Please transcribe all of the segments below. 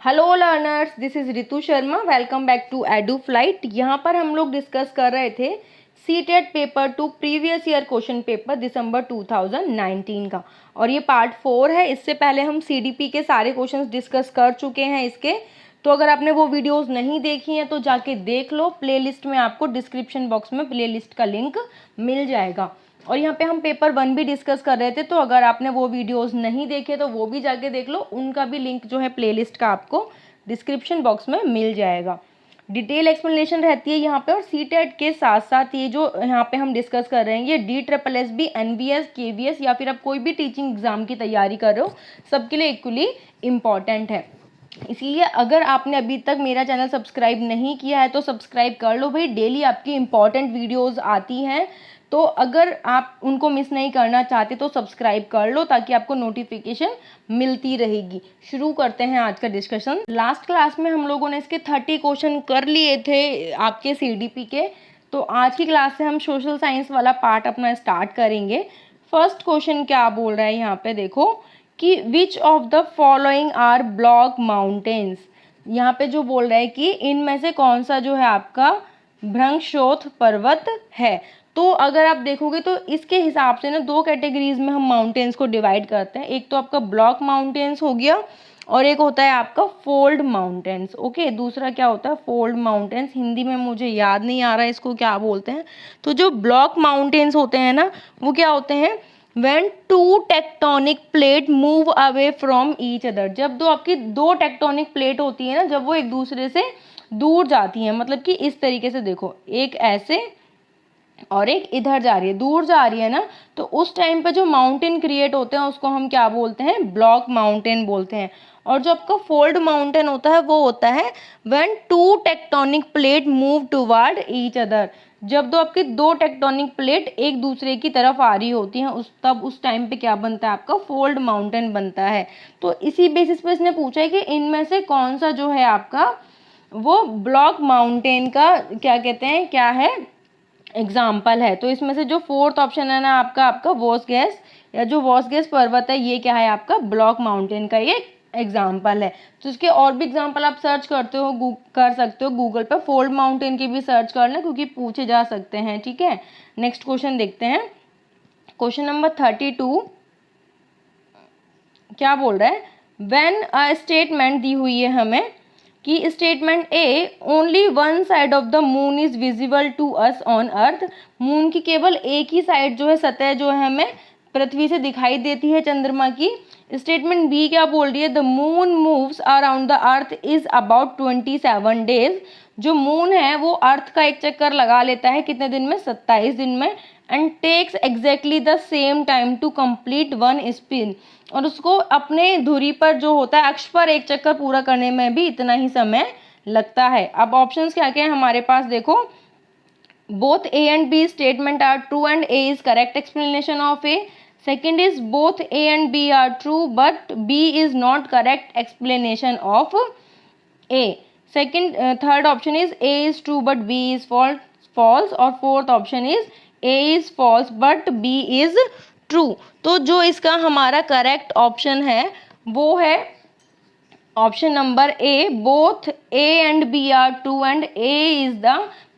Hello learners, this is Ritu Sharma. Welcome back to edu flight. यहाँ पर हम लोग डिस्कस कर रहे थे CTET paper 2 previous year question paper दिसंबर 2019 का, और ये पार्ट 4 है। इससे पहले हम सीडीपी के सारे क्वेश्चंस डिस्कस कर चुके हैं इसके। तो अगर आपने वो वीडियोस नहीं देखी हैं तो जाके देख लो, प्लेलिस्ट में आपको डिस्क्रिप्शन बॉक्स में प्लेलिस्ट का लिंक मिल जाएगा। और यहाँ पे हम पेपर 1 भी डिस्कस कर रहे थे, तो अगर आपने वो वीडियोस नहीं देखे तो वो भी जाके देख लो, उनका भी लिंक जो है प्लेलिस्ट का आपको डिस्क्रिप्शन बॉक्स में मिल जाएगा। डिटेल एक्सप्लेनेशन रहती है यहाँ पे। और सीटेट के साथ साथ ये जो यहाँ पे हम डिस्कस कर रहे हैं, ये DSSB, NBS, KVS या फिर आप कोई भी टीचिंग एग्जाम की तैयारी कर रहे हो, सबके लिए इक्वली इम्पॉर्टेंट है। इसीलिए अगर आपने अभी तक मेरा चैनल सब्सक्राइब नहीं किया है तो सब्सक्राइब कर लो भाई। डेली आपकी इम्पॉर्टेंट वीडियोस आती हैं, तो अगर आप उनको मिस नहीं करना चाहते तो सब्सक्राइब कर लो ताकि आपको नोटिफिकेशन मिलती रहेगी। शुरू करते हैं आज का डिस्कशन। लास्ट क्लास में हम लोगों ने इसके 30 क्वेश्चन कर लिए थे आपके सीडीपी के। तो आज की क्लास से हम सोशल साइंस वाला पार्ट अपना स्टार्ट करेंगे। फर्स्ट क्वेश्चन क्या बोल रहा है यहाँ पे देखो कि which of the following R block mountains. यहाँ पे जो बोल रहा है कि इनमें से कौन सा जो है आपका भ्रंशोथ पर्वत है। तो अगर आप देखोगे तो इसके हिसाब से ना दो कैटेगरीज में हम माउंटेन्स को डिवाइड करते हैं। एक तो आपका ब्लॉक माउंटेन्स हो गया और एक होता है आपका फोल्ड माउंटेन्स। ओके, दूसरा क्या होता है फोल्ड माउंटेन्स। हिंदी में मुझे याद नहीं आ रहा है इसको क्या बोलते हैं। तो जो ब्लॉक माउंटेन्स होते हैं ना, वो क्या होते हैं when two tectonic plate move away from each other। जब दो आपकी दो टेक्टोनिक प्लेट होती है ना, जब वो एक दूसरे से दूर जाती हैं, मतलब कि इस तरीके से देखो, एक ऐसे और एक इधर जा रही है, दूर जा रही है ना, तो उस टाइम पे जो माउंटेन क्रिएट होते हैं उसको हम क्या बोलते हैं, ब्लॉक माउंटेन बोलते हैं। और जो आपका फोल्ड माउंटेन होता है वो होता है when two tectonic plate move toward each other. जब दो आपकी दो टेक्टोनिक प्लेट एक दूसरे की तरफ आ रही होती हैं, उस टाइम पे क्या बनता है आपका फोल्ड माउंटेन बनता है। तो इसी बेसिस पे इसने पूछा है कि इनमें से कौन सा जो है आपका वो ब्लॉक माउंटेन का क्या कहते हैं, क्या है एग्जाम्पल है। तो इसमें से जो फोर्थ ऑप्शन है ना आपका वोसगेस या जो वोसगेस पर्वत है, ये क्या है आपका ब्लॉक माउंटेन का ये एग्जाम्पल है। तो इसके और भी एग्जाम्पल आप सर्च कर सकते हो गूगल पे। फोल्ड माउंटेन की भी सर्च कर लें क्योंकि पूछे जा सकते हैं। ठीक है, नेक्स्ट क्वेश्चन देखते हैं। क्वेश्चन नंबर 32 क्या बोल रहा है, व्हेन अ स्टेटमेंट दी हुई है हमें कि statement A only one side of the moon is visible to us on earth. Moon की केवल एक ही साइड जो है, सतह जो है हमें पृथ्वी से दिखाई देती है चंद्रमा की। स्टेटमेंट बी क्या बोल रही है, the moon moves around the earth is about 27 days. जो मून है वो अर्थ का एक चक्कर लगा लेता है कितने दिन में, 27 दिन में। And takes exactly the same time to complete one spin. और उसको अपने धुरी पर जो होता है अक्ष पर एक चक्कर पूरा करने में भी इतना ही समय लगता है। अब ऑप्शंस क्या क्या है हमारे पास देखो, both A and B statement are true and A is correct explanation of A. Second is both A and B are true but B is not correct explanation of A. Third option is A is true but B is false और fourth option is A is false but B is true। तो जो इसका हमारा correct option है वो है option number A, both A and B are true and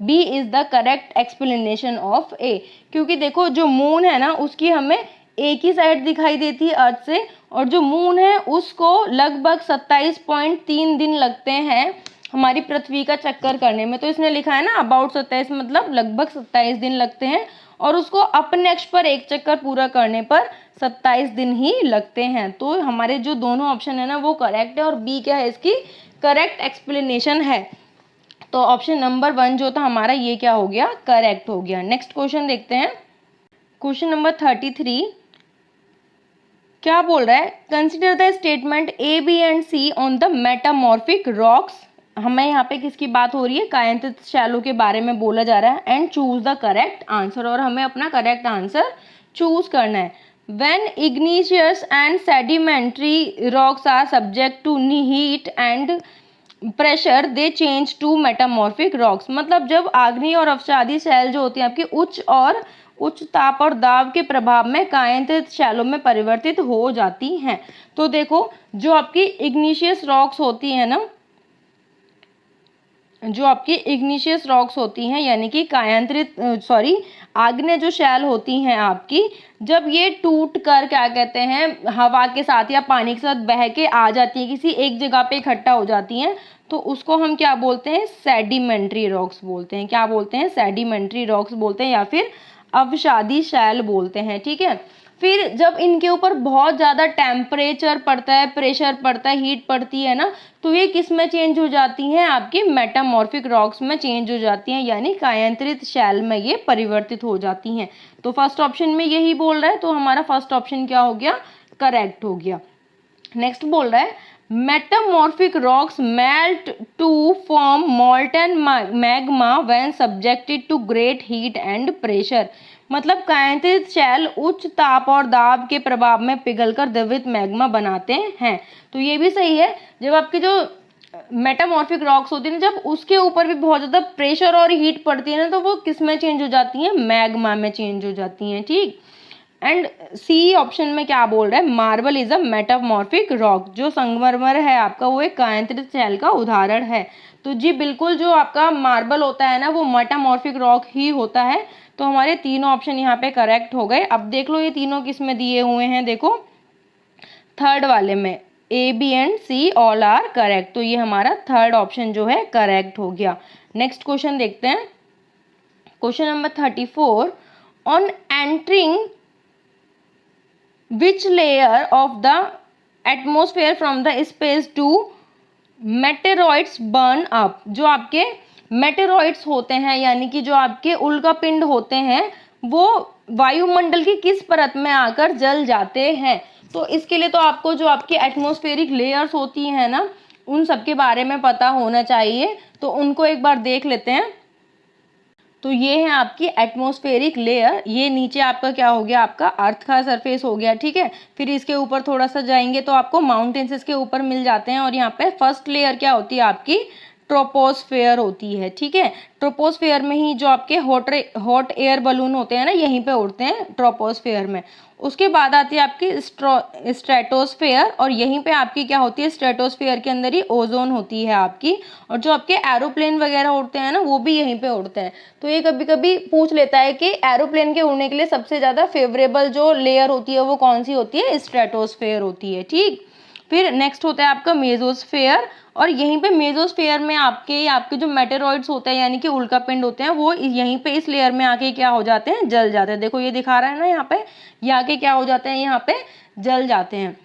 B is the correct explanation of A. क्योंकि देखो जो मून है ना उसकी हमें एक ही साइड दिखाई देती है अर्थ से, और जो मून है उसको लगभग 27.3 दिन लगते हैं हमारी पृथ्वी का चक्कर करने में। तो इसने लिखा है ना अबाउट 27, मतलब लगभग 27 दिन लगते हैं, और उसको अपने अक्ष पर एक चक्कर पूरा करने पर 27 दिन ही लगते हैं। तो हमारे जो दोनों ऑप्शन है ना वो करेक्ट है, और बी क्या है इसकी करेक्ट एक्सप्लेनेशन है। तो ऑप्शन नंबर 1 जो था हमारा ये क्या हो गया, करेक्ट हो गया। नेक्स्ट क्वेश्चन देखते हैं। क्वेश्चन नंबर 33 क्या बोल रहा है, consider the statement A B and C on the metamorphic rocks. हमें यहाँ पे किसकी बात हो रही है, कायांतित शैलों के बारे में बोला जा रहा है। And choose the correct answer, और हमें अपना करेक्ट आंसर चूज करना है। When igneous and sedimentary rocks are subject to heat and pressure they change to metamorphic rocks. मतलब जब आग्नेय और अवसादी शैल जो होती है आपकी उच्च और उच्च ताप और दाब के प्रभाव में कायांतरित शैलों में परिवर्तित हो जाती हैं। तो देखो जो आपकी इग्निशियस रॉक्स होती है ना, जो आपकी इग्निशियस रॉक्स होती हैं यानी कि कायांतरित आग्नेय जो शैल होती हैं आपकी, जब ये टूट कर क्या कहते हैं हवा के साथ या पानी के साथ बह के आ जाती है, किसी एक जगह पे इकट्ठा हो जाती हैं, तो उसको हम क्या बोलते हैं, सेडिमेंट्री रॉक्स बोलते हैं। क्या बोलते हैं, सेडिमेंट्री रॉक्स बोलते हैं या फिर अवसादी शैल बोलते हैं। ठीक है, फिर जब इनके ऊपर बहुत ज़्यादा टेम्परेचर पड़ता है, प्रेशर पड़ता है, हीट पड़ती है ना, तो ये किस में चेंज हो जाती हैं, आपकी मेटामॉर्फिक रॉक्स में चेंज हो जाती हैं, यानी कायांतरित शैल में ये परिवर्तित हो जाती हैं। तो फर्स्ट ऑप्शन में यही बोल रहा है, तो हमारा फर्स्ट ऑप्शन क्या हो गया, करेक्ट हो गया। नेक्स्ट बोल रहा है metamorphic rocks melt to form molten magma when subjected to great heat and pressure. मतलब कायांतरित शैल उच्च ताप और दाब के प्रभाव में पिघलकर द्रवित मैग्मा बनाते हैं। तो ये भी सही है, जब आपके जो मेटामॉर्फिक रॉक्स होती है ना, जब उसके ऊपर भी बहुत ज़्यादा प्रेशर और हीट पड़ती है ना, तो वो किस में चेंज हो जाती हैं, मैग्मा में चेंज हो जाती हैं। ठीक, एंड सी ऑप्शन में क्या बोल रहा है, marble is a metamorphic rock. जो संगमरमर है आपका वो एक कायांतरित शैल का उदाहरण है। तो जी बिल्कुल, जो आपका मार्बल होता है ना वो मेटामॉर्फिक रॉक ही होता है। तो हमारे तीनों ऑप्शन यहाँ पे करेक्ट हो गए। अब देख लो ये तीनों किस में दिए हुए हैं, देखो थर्ड वाले में A B and C all are correct. तो ये हमारा थर्ड ऑप्शन जो है करेक्ट हो गया। नेक्स्ट क्वेश्चन देखते हैं, question number 34, on entering which layer of the atmosphere from the space do meteoroids burn up। जो आपके मेटेरॉइड्स होते हैं यानी कि जो आपके उल्कापिंड होते हैं वो वायुमंडल की किस परत में आकर जल जाते हैं। तो इसके लिए तो आपको जो आपकी एटमॉस्फेरिक लेयर्स होती हैं ना उन सब के बारे में पता होना चाहिए, तो उनको एक बार देख लेते हैं। तो ये है आपकी एटमॉस्फेरिक लेयर, ये नीचे आपका क्या हो गया, आपका अर्थ का सरफेस हो गया। ठीक है, फिर इसके ऊपर थोड़ा सा जाएंगे तो आपको माउंटेन्स इसके ऊपर मिल जाते हैं, और यहाँ पे फर्स्ट लेयर क्या होती है आपकी, ट्रोपोस्फेयर होती है। ठीक है, ट्रोपोस्फेयर में ही जो आपके हॉट एयर बलून होते हैं ना यहीं पे उड़ते हैं ट्रोपोस्फेयर में। उसके बाद आती है आपकी स्ट्रेटोस्फेयर, और यहीं पे आपकी क्या होती है, स्ट्रेटोस्फेयर के अंदर ही ओजोन होती है आपकी। और जो आपके एरोप्लेन वगैरह उड़ते हैं ना वो भी यहीं पे उड़ते हैं। तो ये कभी कभी पूछ लेता है कि एरोप्लेन के उड़ने के लिए सबसे ज़्यादा फेवरेबल जो लेयर होती है वो कौन सी होती है, स्ट्रेटोस्फेयर होती है। ठीक, फिर नेक्स्ट होता है आपका मेसोस्फेयर, और यहीं पे मेसोस्फेयर में आपके जो मेटेरॉइड्स होते हैं यानी कि उल्कापिंड होते हैं वो यहीं पे इस लेयर में आके क्या हो जाते हैं, जल जाते हैं। देखो ये दिखा रहा है ना यहाँ पे, ये आके क्या हो जाते हैं, यहाँ पे जल जाते हैं।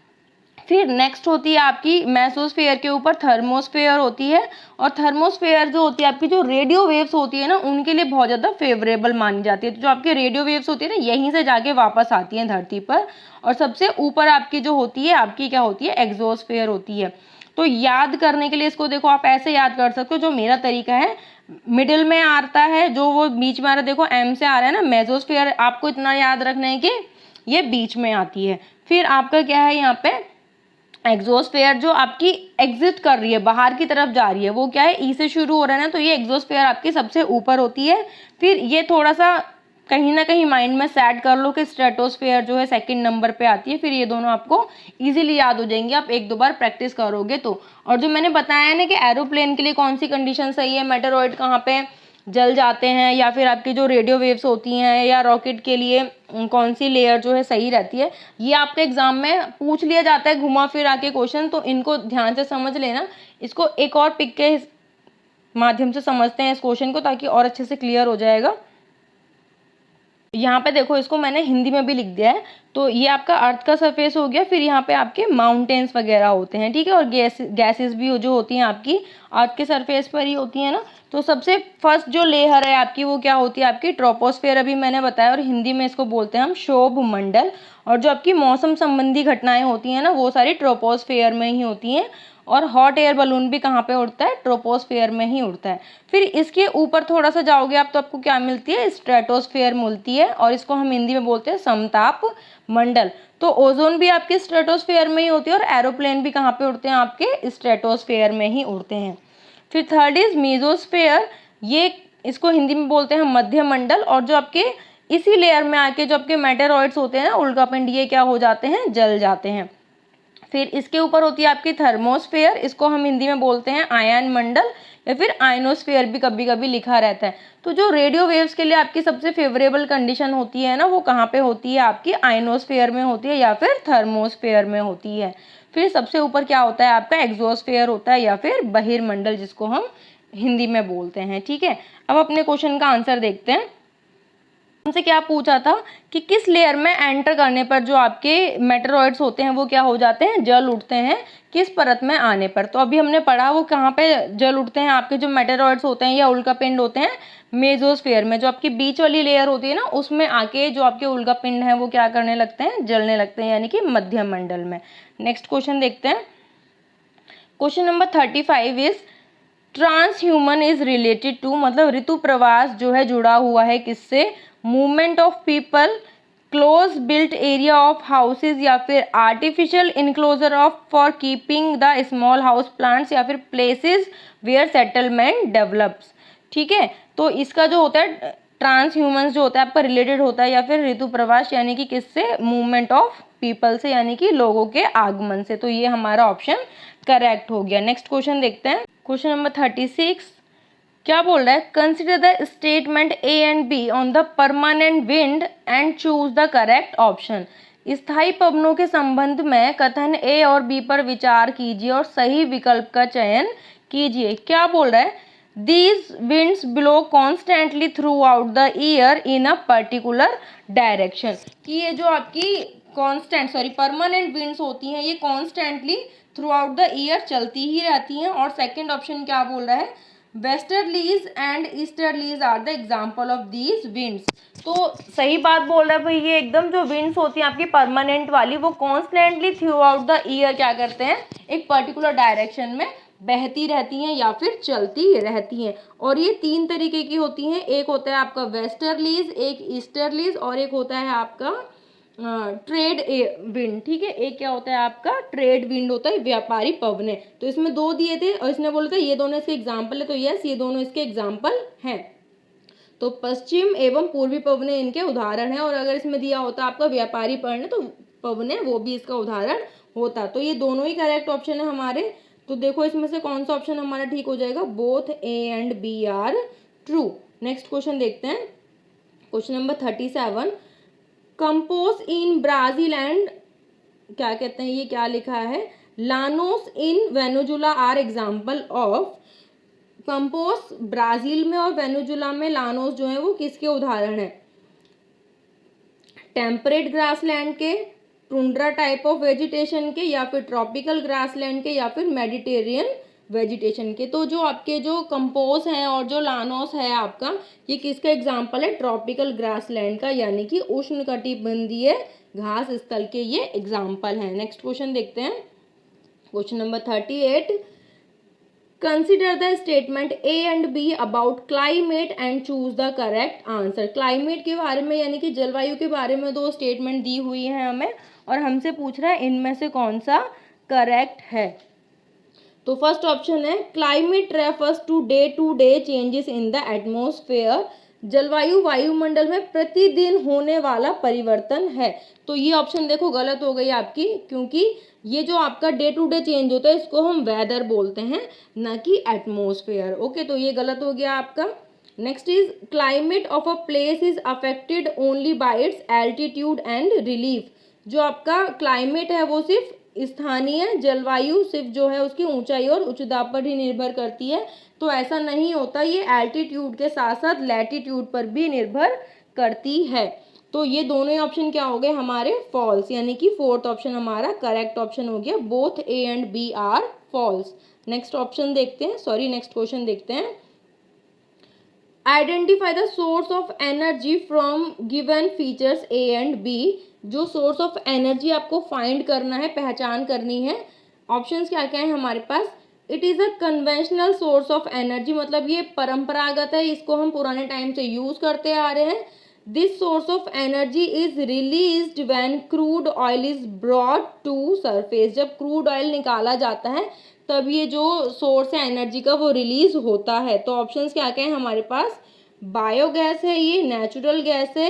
फिर नेक्स्ट होती है आपकी मेसोस्फेयर के ऊपर थर्मोस्फेयर होती है, और थर्मोस्फेयर जो होती है आपकी जो रेडियो वेव्स होती है ना उनके लिए बहुत ज़्यादा फेवरेबल मानी जाती है। तो जो आपकी रेडियो वेव्स होती है ना यहीं से जाके वापस आती हैं धरती पर। और सबसे ऊपर आपकी जो होती है आपकी क्या होती है, एक्सोस्फेयर होती है। तो याद करने के लिए इसको देखो आप ऐसे याद कर सकते हो, जो मेरा तरीका है मिडिल में आता है, जो वो बीच में आ रहा है, देखो एम से आ रहा है ना मेसोस्फेयर, आपको इतना याद रखना है कि ये बीच में आती है। फिर आपका क्या है यहाँ पे एक्सोस्फेयर, जो आपकी एग्जिट कर रही है, बाहर की तरफ जा रही है, वो क्या है, ई से शुरू हो रहा है ना, तो ये एक्सोस्फेयर आपकी सबसे ऊपर होती है। फिर ये थोड़ा सा कहीं ना कहीं माइंड में सेट कर लो कि स्ट्रेटोस्फेयर जो है सेकंड नंबर पे आती है। फिर ये दोनों आपको इजीली याद हो जाएंगे, आप एक दो बार प्रैक्टिस करोगे तो। और जो मैंने बताया ना कि एरोप्लेन के लिए कौन सी कंडीशन सही है, मेटेरॉइड कहाँ पे जल जाते हैं, या फिर आपकी जो रेडियो वेव्स होती हैं, या रॉकेट के लिए कौन सी लेयर जो है सही रहती है, ये आपके एग्जाम में पूछ लिया जाता है घुमा फिर आके क्वेश्चन, तो इनको ध्यान से समझ लेना। इसको एक और पिक के माध्यम से समझते हैं इस क्वेश्चन को, ताकि और अच्छे से क्लियर हो जाएगा। यहाँ पे देखो इसको मैंने हिंदी में भी लिख दिया है। तो ये आपका अर्थ का सरफेस हो गया, फिर यहाँ पे आपके माउंटेन्स वगैरह होते हैं। ठीक है, और गैसेस भी जो होती हैं आपकी अर्थ के सरफेस पर ही होती है ना। तो सबसे फर्स्ट जो लेयर है आपकी वो क्या होती है, आपकी ट्रोपोस्फेयर, अभी मैंने बताया, और हिंदी में इसको बोलते हैं हम शोभ मंडल। और जो आपकी मौसम संबंधी घटनाएं होती हैं ना वो सारी ट्रोपोस्फेयर में ही होती हैं। और हॉट एयर बलून भी कहाँ पे उड़ता है, ट्रोपोस्फेयर में ही उड़ता है। फिर इसके ऊपर थोड़ा सा जाओगे आप तो आपको क्या मिलती है, स्ट्रेटोस्फेयर मिलती है, और इसको हम हिंदी में बोलते हैं समताप मंडल। तो ओजोन भी आपके स्ट्रेटोस्फेयर में ही होती है, और एरोप्लेन भी कहाँ पे उड़ते हैं, आपके स्ट्रेटोस्फेयर में ही उड़ते हैं। फिर थर्ड इज मीजोस्फेयर, ये इसको हिंदी में बोलते हैं मध्य मंडल। और जो आपके इसी लेयर में आके जो आपके मेटेरॉइड्स होते हैं ना, उल्कापिंड, ये क्या हो जाते हैं, जल जाते हैं। फिर इसके ऊपर होती है आपकी थर्मोस्फेयर, इसको हम हिंदी में बोलते हैं आयन मंडल, या फिर आयनोस्फेयर भी कभी कभी लिखा रहता है। तो जो रेडियो वेव्स के लिए आपकी सबसे फेवरेबल कंडीशन होती है ना, वो कहाँ पे होती है, आपकी आयनोस्फेयर में होती है या फिर थर्मोस्फेयर में होती है। फिर सबसे ऊपर क्या होता है आपका, एक्सोस्फेयर होता है या फिर बहिर्मंडल, जिसको हम हिंदी में बोलते हैं। ठीक है, अब अपने क्वेश्चन का आंसर देखते हैं। हमसे क्या पूछा था कि किस लेयर में एंटर करने पर जो आपके मेटेरॉइड्स होते हैं वो क्या हो जाते हैं, जल उठते हैं, किस परत में आने पर। तो अभी हमने पढ़ा वो कहाँ पे जल उठते हैं, आपके जो मेटेरॉइड्स होते हैं या उल्कापिंड होते हैं, मेसोस्फेयर में, जो आपकी बीच वाली लेयर होती है ना, उसमें आके जो आपके उल्कापिंड हैं वो क्या करने लगते हैं, जलने लगते हैं, यानी कि मध्य मंडल में। नेक्स्ट क्वेश्चन देखते हैं। Question number 35 is transhumance is related to, मतलब ऋतु प्रवास जो है जुड़ा हुआ है किससे, movement of people, close built area of houses, या फिर artificial enclosure of for keeping the small house plants, या फिर प्लेसेस वेयर सेटलमेंट डेवलप्स। ठीक है, तो इसका जो होता है ट्रांसह्यूमन जो होता है आपका रिलेटेड होता है या फिर ऋतु प्रवास, यानी कि किससे, मूवमेंट ऑफ पीपल से, यानी कि लोगों के आगमन से। तो ये हमारा ऑप्शन करेक्ट हो गया। नेक्स्ट क्वेश्चन देखते हैं। क्वेश्चन नंबर 36 क्या बोल रहा है, consider the statement A and be on the permanent wind and choose the correct option. स्थायी पवनों के संबंध में कथन ए और बी पर विचार कीजिए और सही विकल्प का चयन कीजिए। क्या बोल रहा है, these winds blow constantly through out the year in a particular direction. कि ये जो आपकी परमानेंट विंड्स होती हैं, ये constantly through out the year चलती ही रहती हैं। और सेकेंड ऑप्शन क्या बोल रहा है, westerlies and easterlies are the example of these winds. तो सही बात बोल रहा है भाई, ये एकदम जो विंड्स होती हैं आपकी परमानेंट वाली, वो constantly through out the year क्या करते हैं, एक पर्टिकुलर डायरेक्शन में बहती रहती हैं या फिर चलती रहती हैं। और ये तीन तरीके की होती हैं, एक होता है आपका वेस्टर्लीज, एक ईस्टर्लीज, और एक होता है आपका ट्रेड विंड। ठीक है, एक क्या होता है आपका ट्रेड विंड होता है, व्यापारी पवने। तो इसमें दो दिए थे और इसने बोला था ये दोनों इसके एग्जाम्पल है, तो यस ये दोनों इसके एग्जाम्पल हैं। तो पश्चिम एवं पूर्वी पवने इनके उदाहरण है। और अगर इसमें दिया होता आपका व्यापारी पवने, तो पवने वो भी इसका उदाहरण होता। तो ये दोनों ही करेक्ट ऑप्शन है हमारे। तो देखो इसमें से कौन सा ऑप्शन हमारा ठीक हो जाएगा, both A and B are true. Next question देखते हैं। Question number 37, campos in Brazil and, क्या कहते हैं, ये क्या लिखा है, llanos in Venezuela are example of. Campos Brazil में और वेनेजुला में लानोस जो है वो किसके उदाहरण है, टेम्परेट ग्रासलैंड के, टुंड्रा टाइप ऑफ वेजिटेशन के, या फिर ट्रॉपिकल ग्रासलैंड के, या फिर मेडिटेरियन वेजिटेशन के। तो जो आपके जो कंपोज हैं और जो लानोस है आपका, ये किसका एग्जाम्पल है, ट्रॉपिकल ग्रासलैंड का, यानी कि उष्णकटिबंधीय घास स्थल के ये एग्जाम्पल हैं। नेक्स्ट क्वेश्चन देखते हैं। Question number 38, consider the statement A and be about climate and choose the correct answer. Climate के बारे में यानी कि जलवायु के बारे में दो स्टेटमेंट दी हुई है हमें, और हमसे पूछ रहा है इनमें से कौन सा करेक्ट है। तो फर्स्ट ऑप्शन है, climate refers to day changes in the atmosphere. जलवायु वायुमंडल में प्रतिदिन होने वाला परिवर्तन है। तो ये ऑप्शन देखो गलत हो गई आपकी, क्योंकि ये जो आपका डे टू डे चेंज होता है इसको हम वेदर बोलते हैं, ना कि एटमॉस्फेयर। ओके, तो ये गलत हो गया आपका। Next is, climate of a place is affected only by it's altitude and relief. जो आपका क्लाइमेट है वो सिर्फ स्थानीय जलवायु सिर्फ जो है उसकी ऊंचाई और उच्चता पर ही निर्भर करती है। तो ऐसा नहीं होता, ये एल्टीट्यूड के साथ साथ लैटिट्यूड पर भी निर्भर करती है। तो ये दोनों ऑप्शन क्या हो गए हमारे, फॉल्स, यानी कि फोर्थ ऑप्शन हमारा करेक्ट ऑप्शन हो गया, both A and B are false. Next option देखते हैं, नेक्स्ट क्वेश्चन देखते हैं। Identify the source of energy from given features A and B. जो सोर्स ऑफ एनर्जी आपको फाइंड करना है, पहचान करनी है। ऑप्शंस क्या क्या है हमारे पास, it is a conventional source of energy, मतलब ये परंपरागत है, इसको हम पुराने टाइम से यूज करते आ रहे हैं। This source of energy is released when crude oil is brought to surface. जब क्रूड ऑयल निकाला जाता है तब ये जो सोर्स है एनर्जी का वो रिलीज होता है। तो ऑप्शंस क्या क्या है हमारे पास, बायोगैस है, ये नेचुरल गैस है,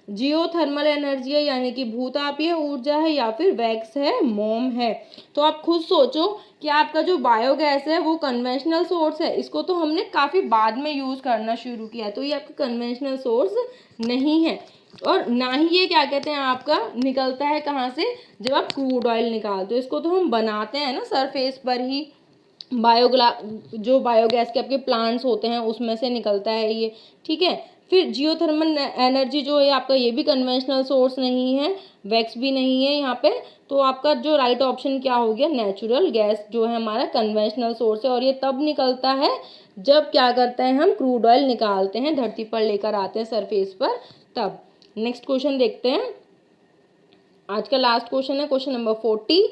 जियोथर्मल एनर्जी है यानी कि भूतापीय ऊर्जा है, या फिर वैक्स है, मोम है। तो आप खुद सोचो कि आपका जो बायोगैस है वो कन्वेंशनल सोर्स है, इसको तो हमने काफ़ी बाद में यूज़ करना शुरू किया है, तो ये आपका कन्वेंशनल सोर्स नहीं है। और ना ही ये क्या कहते हैं आपका निकलता है कहाँ से, जब आप क्रूड ऑयल निकालते हो, इसको तो हम बनाते हैं ना सरफेस पर ही, जो बायोगैस के आपके प्लांट्स होते हैं उसमें से निकलता है ये, ठीक है। फिर जियोथर्मल एनर्जी जो है आपका, ये भी कन्वेंशनल सोर्स नहीं है, वैक्स भी नहीं है यहाँ पे। तो आपका जो राइट ऑप्शन क्या हो गया, नेचुरल गैस जो है हमारा कन्वेंशनल सोर्स है, और ये तब निकलता है जब क्या करते हैं हम क्रूड ऑयल निकालते हैं, धरती पर लेकर आते हैं सरफेस पर, तब। नेक्स्ट क्वेश्चन देखते हैं, आज का लास्ट क्वेश्चन है question number 40।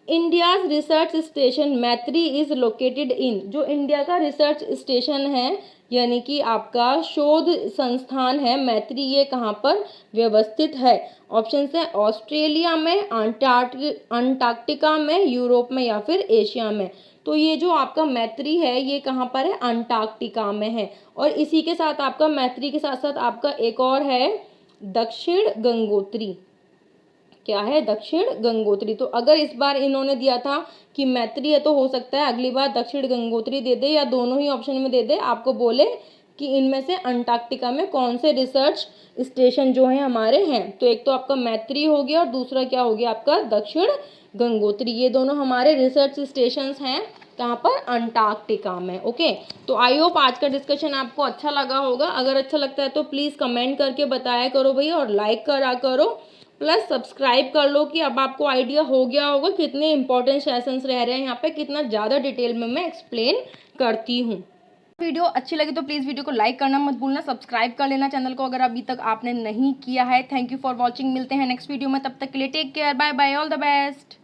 India's research station मैत्री इज लोकेटेड इन, जो इंडिया का रिसर्च स्टेशन है यानी कि आपका शोध संस्थान है मैत्री, ये कहाँ पर व्यवस्थित है। ऑप्शन है ऑस्ट्रेलिया में, अंटार्कटिका में, यूरोप में, या फिर एशिया में। तो ये जो आपका मैत्री है ये कहाँ पर है, अंटार्कटिका में है। और इसी के साथ आपका मैत्री के साथ साथ आपका एक और है दक्षिण गंगोत्री, क्या है, दक्षिण गंगोत्री। तो अगर इस बार इन्होंने दिया था कि मैत्री है, तो हो सकता है अगली बार दक्षिण गंगोत्री दे दे, या दोनों ही ऑप्शन में दे दे, आपको बोले कि इनमें से अंटार्कटिका में कौन से रिसर्च स्टेशन जो है हमारे हैं। तो एक तो आपका मैत्री हो गया और दूसरा क्या हो गया आपका दक्षिण गंगोत्री, ये दोनों हमारे रिसर्च स्टेशन हैं कहाँ पर, अंटार्कटिका में। ओके, तो आई होप आज का डिस्कशन आपको अच्छा लगा होगा। अगर अच्छा लगता है तो प्लीज़ कमेंट करके बताया करो भैया, और लाइक करा करो, प्लस सब्सक्राइब कर लो कि अब आपको आइडिया हो गया होगा कितने इंपॉर्टेंट सेशंस रह रहे हैं यहाँ पे, कितना ज़्यादा डिटेल में मैं एक्सप्लेन करती हूँ। वीडियो अच्छी लगी तो प्लीज़ वीडियो को लाइक करना मत भूलना, सब्सक्राइब कर लेना चैनल को अगर अभी तक आपने नहीं किया है। थैंक यू फॉर वॉचिंग, मिलते हैं नेक्स्ट वीडियो में, तब तक के लिए take care, bye bye, all the best.